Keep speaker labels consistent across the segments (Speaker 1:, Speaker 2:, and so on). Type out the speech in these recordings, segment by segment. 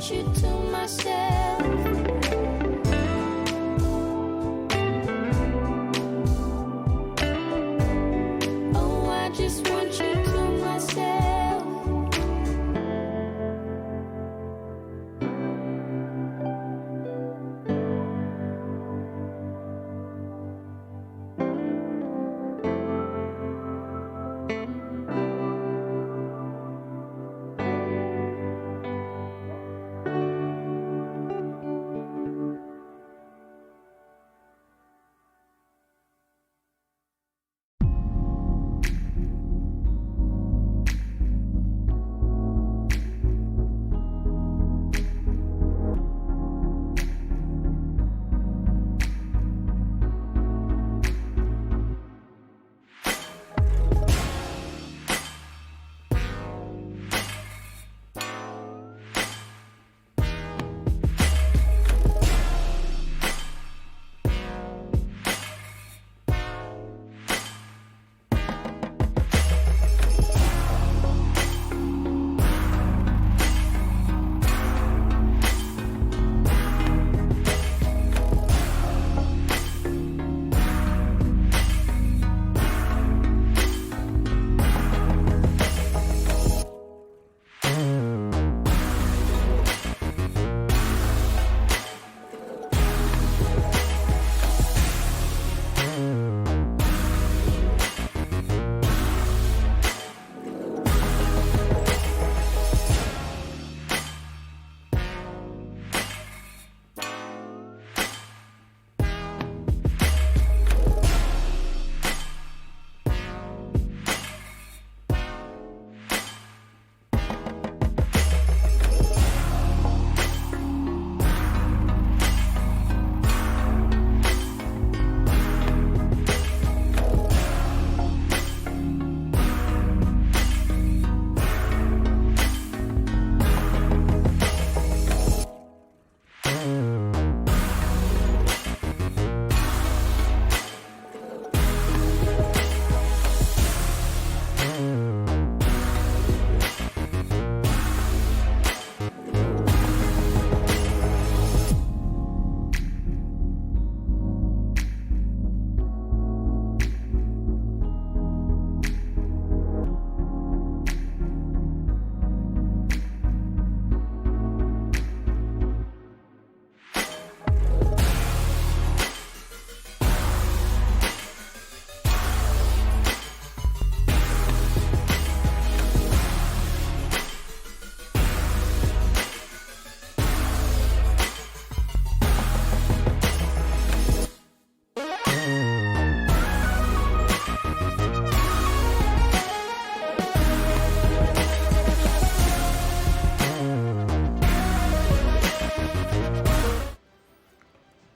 Speaker 1: want you to myself. Oh, I just want you to myself.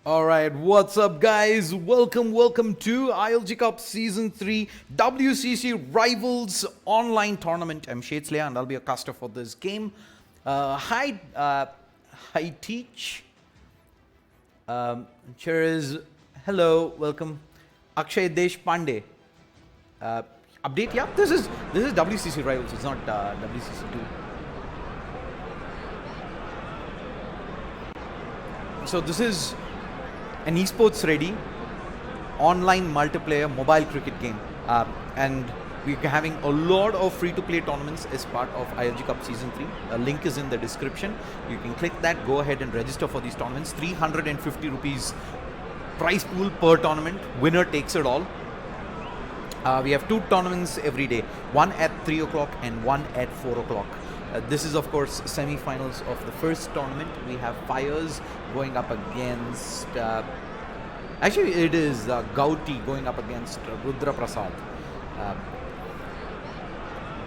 Speaker 2: Alright, what's up guys? Welcome to ILG Cup Season 3 WCC Rivals Online Tournament. I'm Shadesleya and I'll be a caster for this game. Hi Teach. Cheers. Hello, welcome. Akshay Desh Pandey. Update, yeah? This is WCC Rivals, it's not WCC 2. So this is an esports ready online multiplayer mobile cricket game, and we're having a lot of free to play tournaments as part of ILG Cup Season 3. A link is in the description. You can click that, go ahead and register for these tournaments. 350 rupees prize pool per tournament. Winner takes it all. We have 2 tournaments every day, one at 3 o'clock and one at 4 o'clock. This is of course semi-finals of the first tournament. We have Fires going up against, actually it is Gauti going up against Rudra Prasad.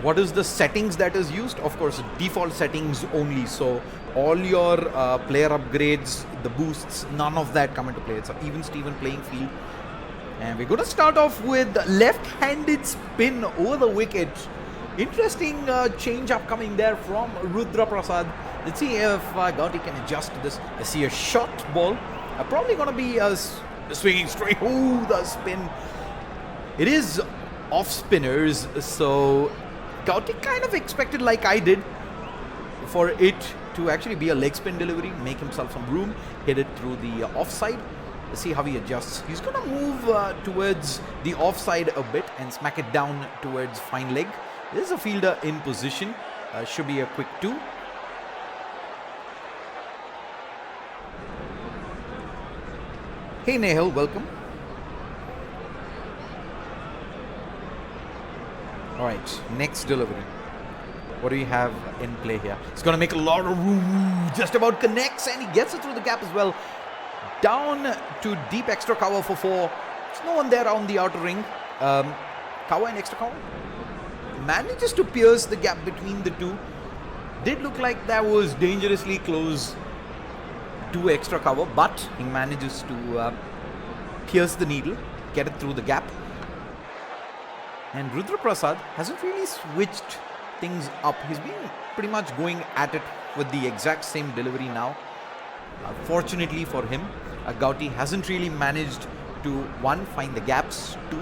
Speaker 2: What is the settings that is used? Of course default settings only, so all your player upgrades, the boosts, none of that come into play. It's an even Steven playing field. And we're going to start off with left-handed spin over the wicket. Interesting change up coming there from Rudra Prasad. Let's see if Gauti can adjust to this. I see a short ball. Probably going to be swinging straight. Ooh, the spin. It is off spinners, so Gauti kind of expected, like I did, for it to actually be a leg spin delivery, make himself some room, hit it through the offside. Let's see how he adjusts. He's going to move towards the offside a bit and smack it down towards fine leg. There's a fielder in position. Should be a quick 2. Hey Nehal, welcome. Alright, next delivery. What do we have in play here? He's going to make a lot of room. Just about connects and he gets it through the gap as well. Down to deep extra cover for 4. There's no one there on the outer ring. Cover and extra cover. Manages to pierce the gap between the two. Did look like that was dangerously close to extra cover, but he manages to pierce the needle, get it through the gap. And Rudra Prasad hasn't really switched things up. He's been pretty much going at it with the exact same delivery now. Fortunately for him, Gauti hasn't really managed to, 1, find the gaps, 2,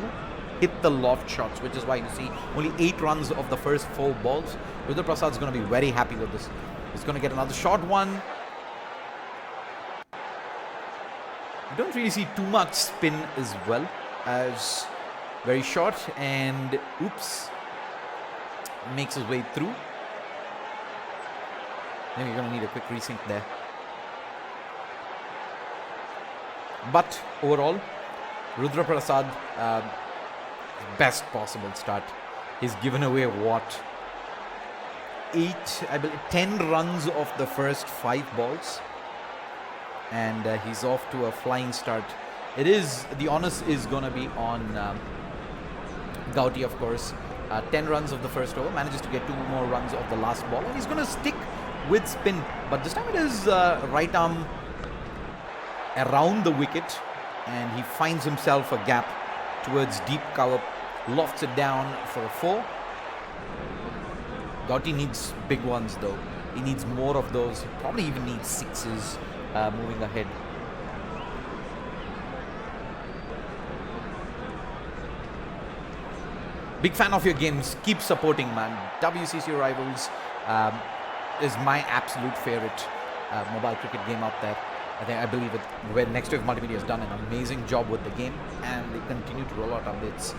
Speaker 2: hit the loft shots, which is why you see only 8 runs of the first 4 balls. Rudra Prasad's going to be very happy with this. He's going to get another short one. You don't really see too much spin as well, as very short, and oops, makes his way through. Then you're going to need a quick resync there. But overall, Rudra Prasad, best possible start. He's given away what? 10 runs of the first 5 balls. And he's off to a flying start. The onus is going to be on Gauti, of course. 10 runs of the first over, manages to get 2 more runs of the last ball. And he's going to stick with spin. But this time it is right arm around the wicket, and he finds himself a gap towards deep cover, lofts it down for a 4. Gauti needs big ones though. He needs more of those. He probably even needs 6s moving ahead. Big fan of your games. Keep supporting, man. WCC Rivals is my absolute favorite mobile cricket game out there. I believe it. Where Next Wave Multimedia has done an amazing job with the game, and they continue to roll out updates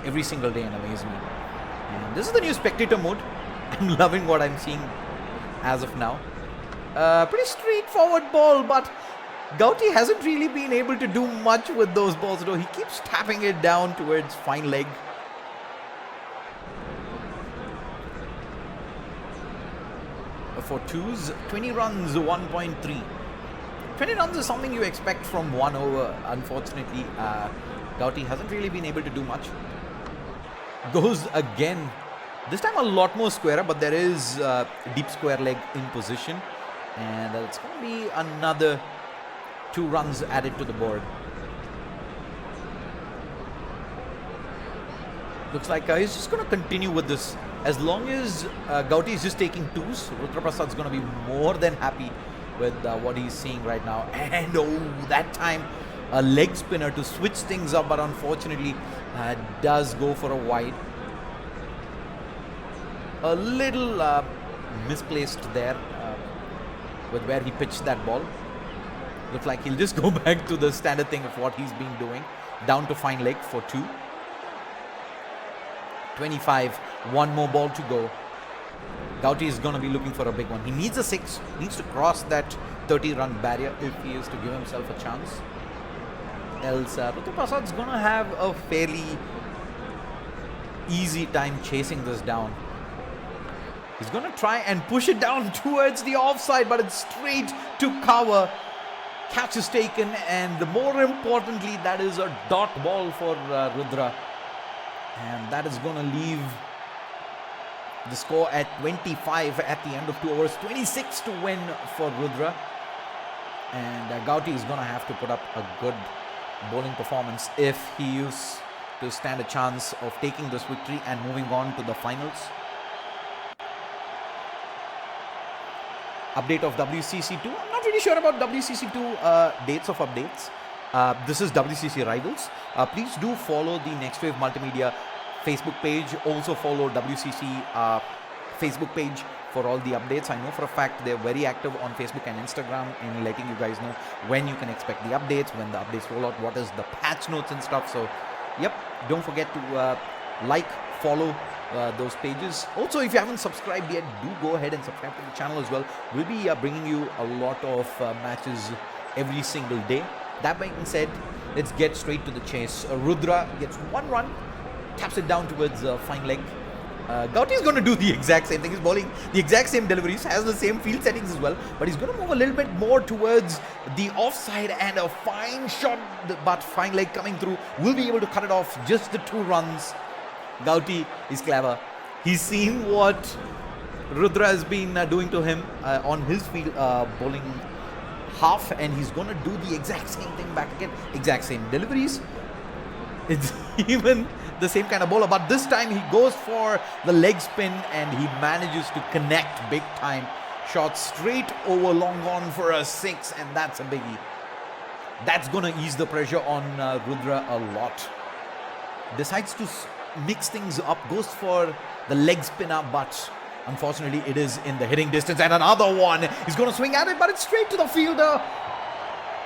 Speaker 2: every single day and amaze me. And this is the new spectator mode. I'm loving what I'm seeing as of now. Pretty straightforward ball, but Gauti hasn't really been able to do much with those balls though. He keeps tapping it down towards fine leg. For 2s, 20 runs, 1.3. 20 runs is something you expect from 1 over. Unfortunately, Gauti hasn't really been able to do much. Goes again. This time a lot more squarer, but there is deep square leg in position. And it's going to be another 2 runs added to the board. Looks like he's just going to continue with this. As long as Gauti is just taking 2s, Rudra Prasad's going to be more than happy with what he's seeing right now. And that time a leg spinner to switch things up, but unfortunately does go for a wide. A little misplaced there with where he pitched that ball. Looks like he'll just go back to the standard thing of what he's been doing. Down to fine leg for 2. 25, 1 more ball to go. Gauti is going to be looking for a big one. He needs a 6, needs to cross that 30-run barrier if he is to give himself a chance. Else, Rudra Prasad's going to have a fairly easy time chasing this down. He's going to try and push it down towards the offside, but it's straight to cover. Catch is taken, and more importantly, that is a dot ball for Rudra. And that is going to leave the score at 25 at the end of 2 overs. 26 to win for Rudra. And Gauti is going to have to put up a good bowling performance if he is to stand a chance of taking this victory and moving on to the finals. Update of WCC 2. I'm not really sure about WCC 2 dates of updates. This is WCC Rivals. Please do follow the Next Wave Multimedia Facebook page. Also follow WCC Facebook page for all the updates. I know for a fact they're very active on Facebook and Instagram in letting you guys know when you can expect the updates, when the updates roll out, what is the patch notes and stuff. So, yep, don't forget to like, follow those pages. Also, if you haven't subscribed yet, do go ahead and subscribe to the channel as well. We'll be bringing you a lot of matches every single day. That being said, let's get straight to the chase. Rudra gets one run, taps it down towards fine leg. Gauti is going to do the exact same thing. He's bowling the exact same deliveries, has the same field settings as well, but he's going to move a little bit more towards the offside, and a fine shot, but fine leg coming through. Will be able to cut it off. Just the 2 runs. Gauti is clever. He's seen what Rudra has been doing to him on his field, bowling half, and he's going to do the exact same thing back again. Exact same deliveries. It's even the same kind of bowler, but this time he goes for the leg spin and he manages to connect big time. Shot straight over long on for a 6, and that's a biggie. That's going to ease the pressure on Rudra a lot. Decides to mix things up, goes for the leg spinner, but unfortunately it is in the hitting distance, and another one. He's going to swing at it, but it's straight to the fielder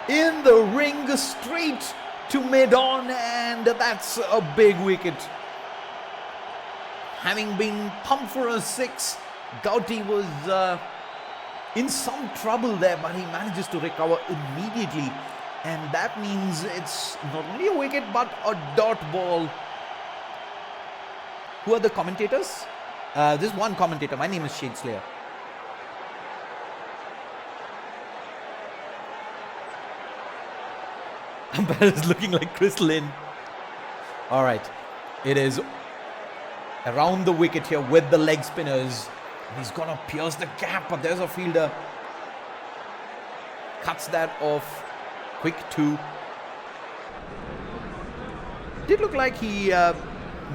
Speaker 2: in the ring, straight to mid-on, and that's a big wicket. Having been pumped for a 6, Gauti was in some trouble there, but he manages to recover immediately, and that means it's not only a wicket but a dot ball. Who are the commentators? There's one commentator. My name is Shade Slayer. Umpire is looking like Chris Lynn. Alright. It is around the wicket here with the leg spinners. And he's going to pierce the gap, but there's a fielder. Cuts that off. Quick 2. Did look like he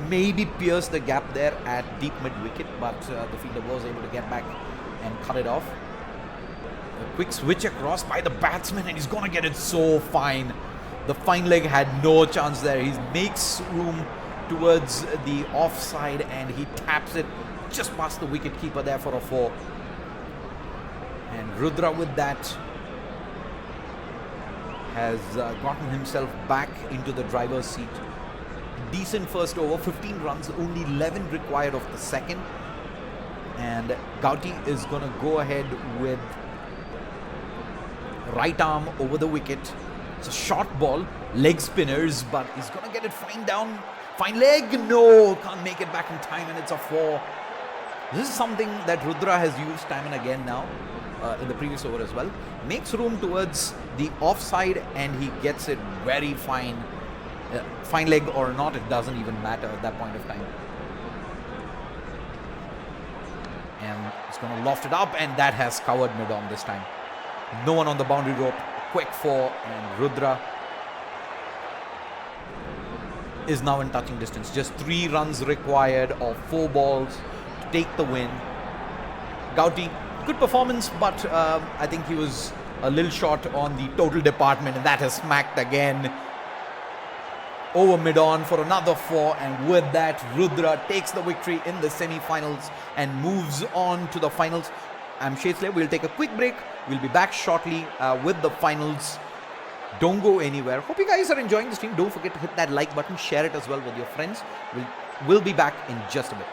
Speaker 2: maybe pierced the gap there at deep mid-wicket, but the fielder was able to get back and cut it off. A quick switch across by the batsman, and he's going to get it so fine. The fine leg had no chance there. He makes room towards the offside and he taps it just past the wicket keeper there for a 4. And Rudra with that has gotten himself back into the driver's seat. Decent first over, 15 runs, only 11 required of the second. And Gauti is going to go ahead with right arm over the wicket. It's a short ball, leg spinners, but he's going to get it fine down. Fine leg, no, can't make it back in time, and it's a 4. This is something that Rudra has used time and again now in the previous over as well. Makes room towards the offside, and he gets it very fine. Fine leg or not, it doesn't even matter at that point of time. And it's going to loft it up, and that has covered mid-on this time. No one on the boundary rope. Quick 4, and Rudra is now in touching distance. Just 3 runs required of 4 balls to take the win. Gauti, good performance, but I think he was a little short on the total department, and that has smacked again over mid-on for another 4, and with that Rudra takes the victory in the semi-finals and moves on to the finals. I'm Shade Slayer. We'll take a quick break. We'll be back shortly with the finals. Don't go anywhere. Hope you guys are enjoying the stream. Don't forget to hit that like button. Share it as well with your friends. We'll be back in just a bit.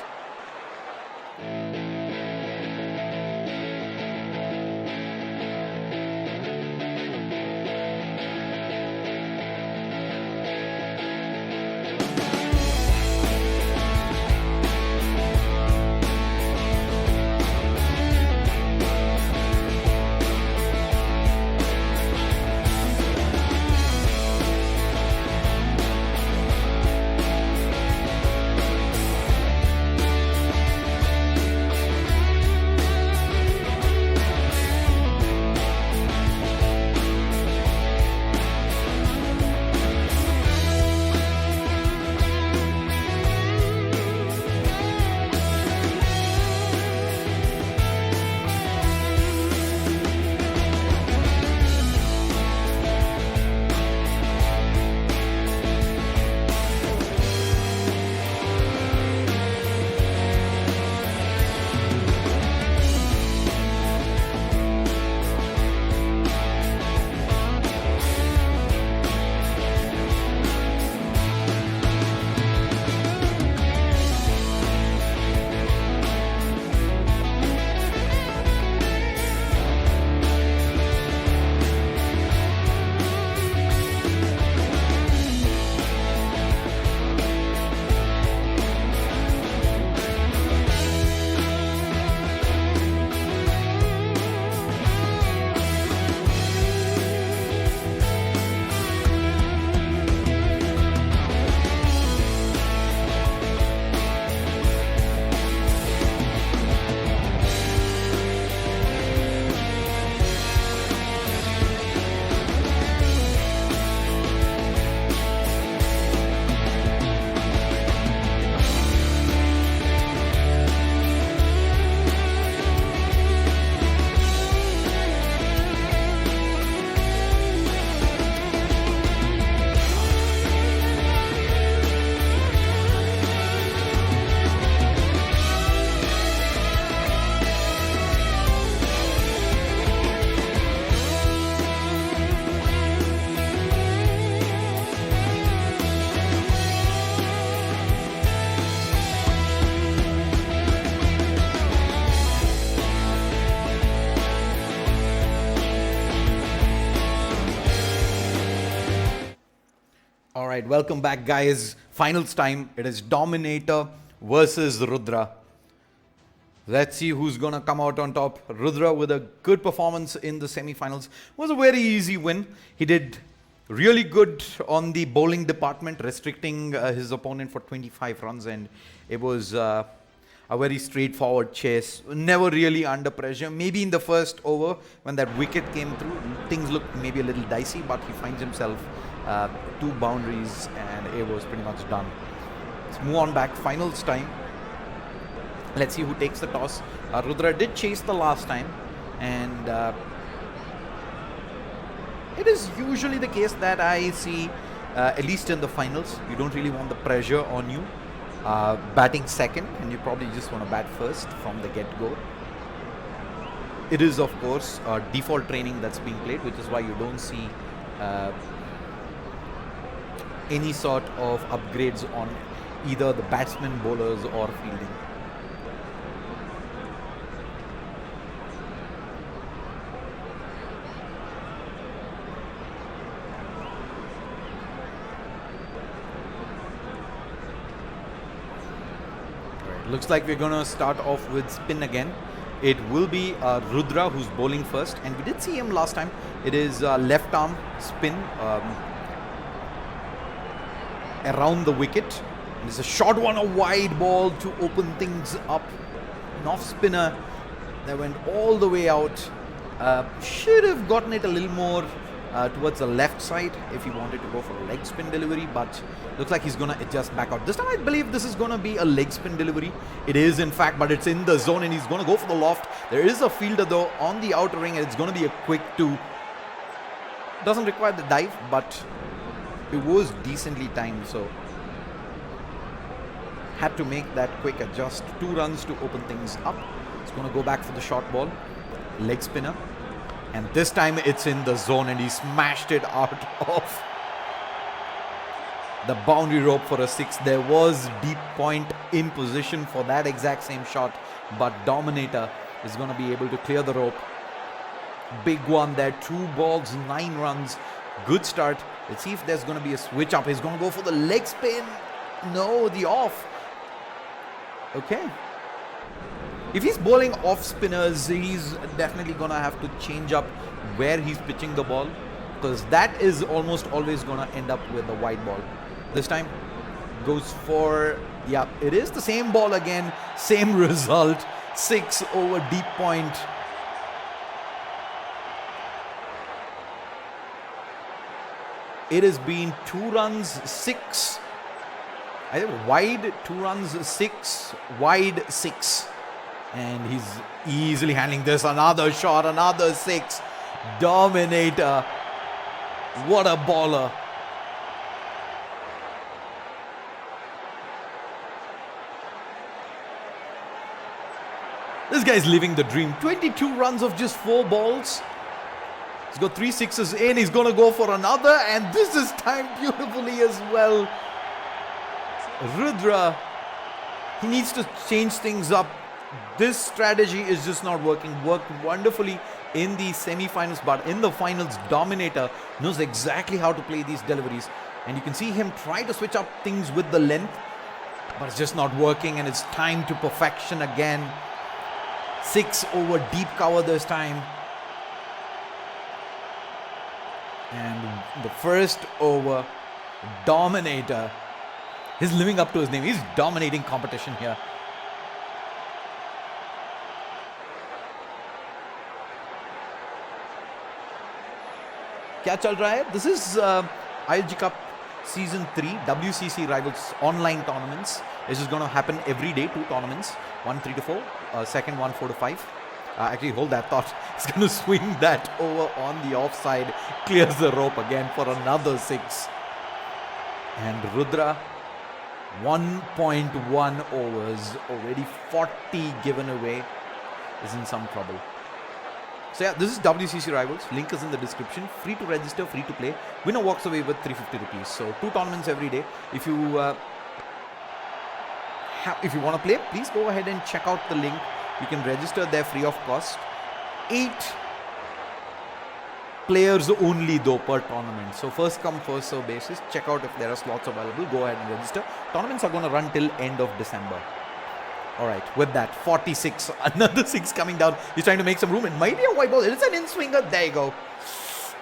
Speaker 2: Right, welcome back, guys. Finals time. It is Dominator versus Rudra. Let's see who's gonna come out on top. Rudra with a good performance in the semi-finals. Was a very easy win. He did really good on the bowling department, restricting his opponent for 25 runs, and it was a very straightforward chase. Never really under pressure. Maybe in the first over when that wicket came through, things looked maybe a little dicey, but he finds himself 2 boundaries and it was pretty much done. Let's move on back. Finals time. Let's see who takes the toss. Rudra did chase the last time, and it is usually the case that I see, at least in the finals, you don't really want the pressure on you. Batting second, and you probably just want to bat first from the get-go. It is, of course, default training that's being played, which is why you don't see any sort of upgrades on either the batsmen, bowlers, or fielding. Looks like we're gonna start off with spin again. It will be Rudra who's bowling first, and we did see him last time. It is left arm spin around the wicket. And it's a short one, a wide ball to open things up. An off spinner that went all the way out. Should have gotten it a little more towards the left side if he wanted to go for a leg spin delivery, but looks like he's going to adjust back out. This time I believe this is going to be a leg spin delivery. It is, in fact, but it's in the zone and he's going to go for the loft. There is a fielder though on the outer ring, and it's going to be a quick 2. Doesn't require the dive, but it was decently timed, so had to make that quick adjust. 2 runs to open things up. It's going to go back for the short ball. Leg spinner. And this time it's in the zone and he smashed it out of the boundary rope for a 6. There was deep point in position for that exact same shot, but Dominator is going to be able to clear the rope. Big one there. 2 balls, 9 runs. Good start. Let's see if there's going to be a switch up. He's going to go for the leg spin. No, the off. Okay. If he's bowling off spinners, he's definitely going to have to change up where he's pitching the ball, because that is almost always going to end up with a wide ball. This time goes for, yeah, it is the same ball again, same result. 6 over deep point. It has been 2 runs, 6. I think wide, 2 runs, 6, wide, 6. And he's easily handling this. Another shot, another 6. Dominator. What a baller. This guy's living the dream. 22 runs of just 4 balls. He's got 3 sixes in. He's going to go for another. And this is timed beautifully as well. Rudra, he needs to change things up. This strategy is just not working. Worked wonderfully in the semi-finals, but in the finals, Dominator knows exactly how to play these deliveries. And you can see him try to switch up things with the length, but it's just not working, and it's timed to perfection again. 6 over deep cover this time. And the first over, Dominator. He's living up to his name. He's dominating competition here. क्या चल रहा है? This is ILG Cup Season 3 WCC Rivals online tournaments. This is going to happen every day. 2 tournaments, 1 3 to 4, second 1 4 to 5. Actually, hold that thought. He's going to swing that over on the offside, clears the rope again for another 6. And Rudra, 1.1 overs, already 40 given away, is in some trouble. So yeah, this is WCC Rivals. Link is in the description. Free to register, free to play. Winner walks away with 350 rupees. So 2 tournaments every day. If you want to play, please go ahead and check out the link. You can register there free of cost. 8 players only though per tournament. So first come first serve basis. Check out if there are slots available. Go ahead and register. Tournaments are going to run till end of December. All right, with that 46, another 6 coming down. He's trying to make some room. It might be a white ball. It's an in-swinger. There you go.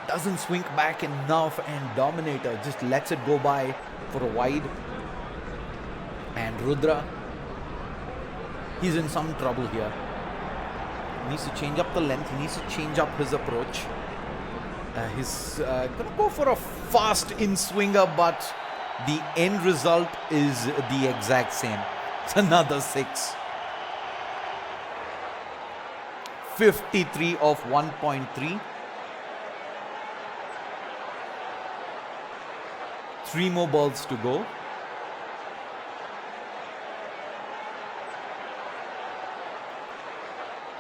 Speaker 2: Doesn't swing back enough, and Dominator just lets it go by for a wide. And Rudra, he's in some trouble here. He needs to change up the length. He needs to change up his approach. He's going to go for a fast in-swinger, but the end result is the exact same. It's another 6. 53 of 1.3. 3 more balls to go.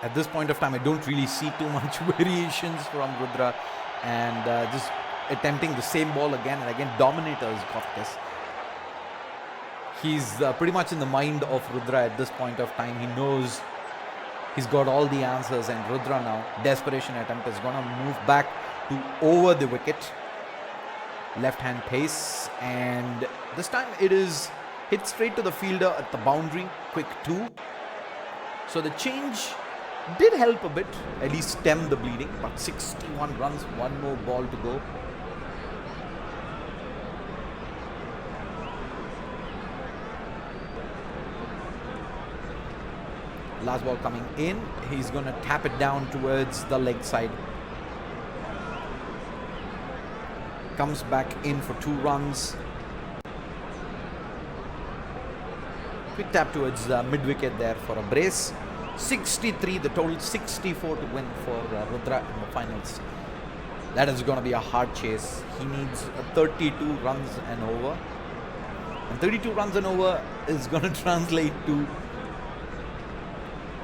Speaker 2: At this point of time, I don't really see too much variations from Rudra, and just attempting the same ball again and again. Dominator has got this. He's pretty much in the mind of Rudra at this point of time. He knows he's got all the answers, and Rudra now, desperation attempt, is going to move back to over the wicket. Left hand pace, and this time it is hit straight to the fielder at the boundary. Quick 2. So the change did help a bit, at least stem the bleeding, but 61 runs, 1 more ball to go. Last ball coming in. He's going to tap it down towards the leg side. Comes back in for 2 runs. Quick tap towards mid-wicket there for a brace. 63, the total 64 to win for Rudra in the finals. That is going to be a hard chase. He needs 32 runs and over. And 32 runs and over is going to translate to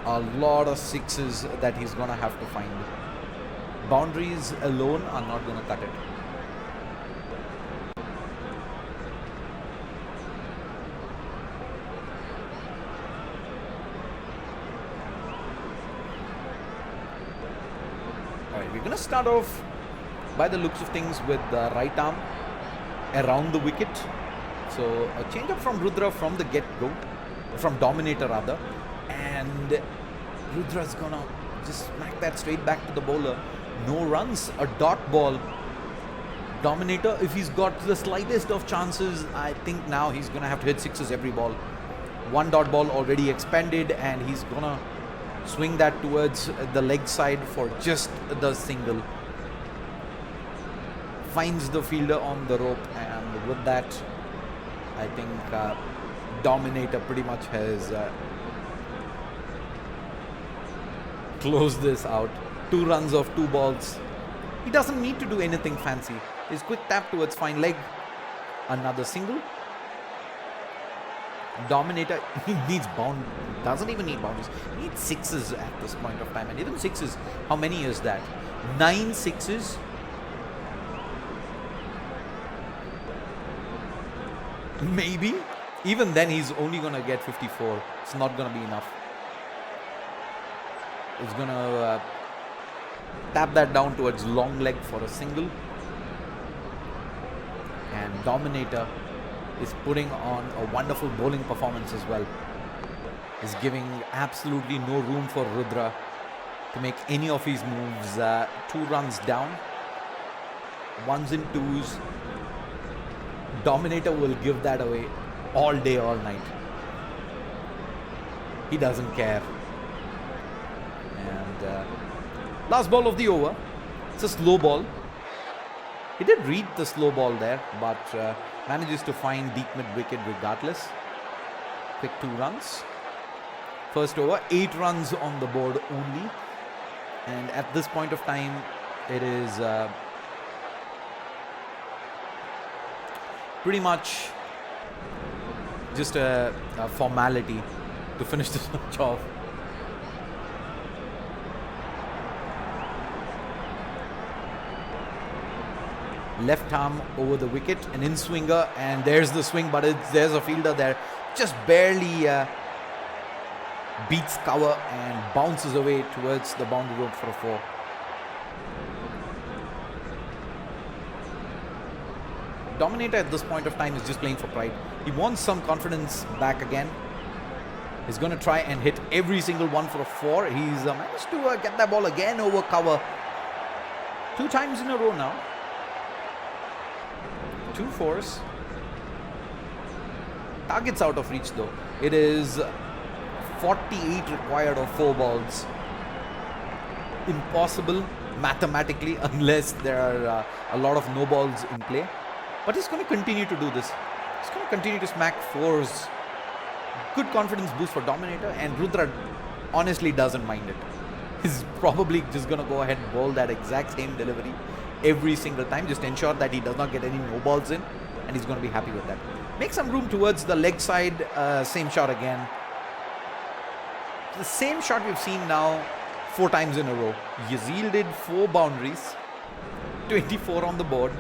Speaker 2: a lot of 6s that he's going to have to find. Boundaries alone are not going to cut it. Alright, we're going to start off by the looks of things with the right arm around the wicket. So a change up from Rudra from the get-go, from Dominator rather. And Rudra's gonna just smack that straight back to the bowler. No runs, a dot ball. Dominator, if he's got the slightest of chances, I think now he's gonna have to hit 6s every ball. 1 dot ball already expended, and he's gonna swing that towards the leg side for just the single. Finds the fielder on the rope, and with that, I think Dominator pretty much has close this out. 2 runs of 2 balls. He doesn't need to do anything fancy. His quick tap towards fine leg. Another single. Dominator, he needs doesn't even need boundaries. He needs 6s at this point of time. And even 6s, how many is that? 9 6s. Maybe. Even then, he's only going to get 54. It's not going to be enough. Is going to tap that down towards long leg for a single. And Dominator is putting on a wonderful bowling performance as well. Is giving absolutely no room for Rudra to make any of his moves. 2 runs down. 1s and 2s. Dominator will give that away all day, all night. He doesn't care. And last ball of the over. It's a slow ball. He did read the slow ball there, but manages to find deep mid wicket regardless. Quick 2 runs. First over, 8 runs on the board only. And at this point of time, it is pretty much just a formality to finish this match off. Left arm over the wicket, an in-swinger, and there's the swing, but there's a fielder there. Just barely beats cover and bounces away towards the boundary road for a 4. Dominator at this point of time is just playing for pride. He wants some confidence back again. He's going to try and hit every single one for a 4. He's managed to get that ball again over cover 2 times in a row now. 2 4s. Target's out of reach though. It is 48 required of 4 balls. Impossible mathematically unless there are a lot of no balls in play. But he's going to continue to do this. He's going to continue to smack 4s. Good confidence boost for Dominator, and Rudra honestly doesn't mind it. He's probably just going to go ahead and bowl that exact same delivery every single time. Just ensure that he does not get any no balls in, and he's going to be happy with that. Make some room towards the leg side. Same shot again. The same shot we've seen now 4 times in a row. He's yielded 4 boundaries. 24 on the board.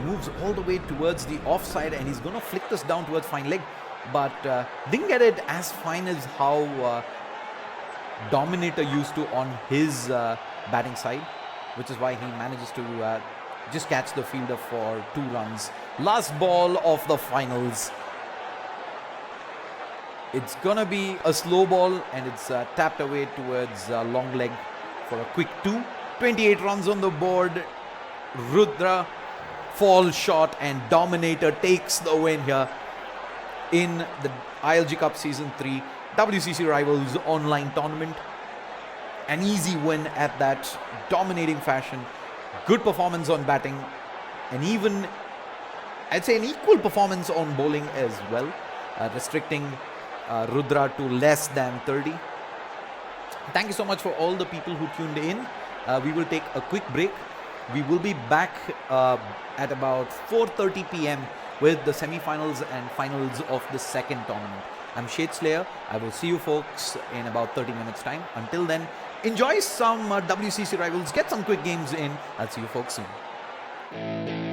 Speaker 2: Moves all the way towards the offside, and he's going to flick this down towards fine leg, but didn't get it as fine as how Dominator used to on his batting side, which is why he manages to just catch the fielder for 2 runs. Last ball of the finals. It's gonna be a slow ball, and it's tapped away towards long leg for a quick 2. 28 runs on the board. Rudra fall shot, and Dominator takes the win here in the ILG Cup Season 3 WCC Rivals online tournament. An easy win at that, dominating fashion. Good performance on batting, and even I'd say an equal performance on bowling as well, restricting Rudra to less than 30. Thank you so much for all the people who tuned in. We will take a quick break. We will be back at about 4:30 p.m. with the semi-finals and finals of the second tournament. I'm Shade Slayer. I will see you folks in about 30 minutes time. Until then, enjoy some WCC Rivals. Get some quick games in. I'll see you folks soon.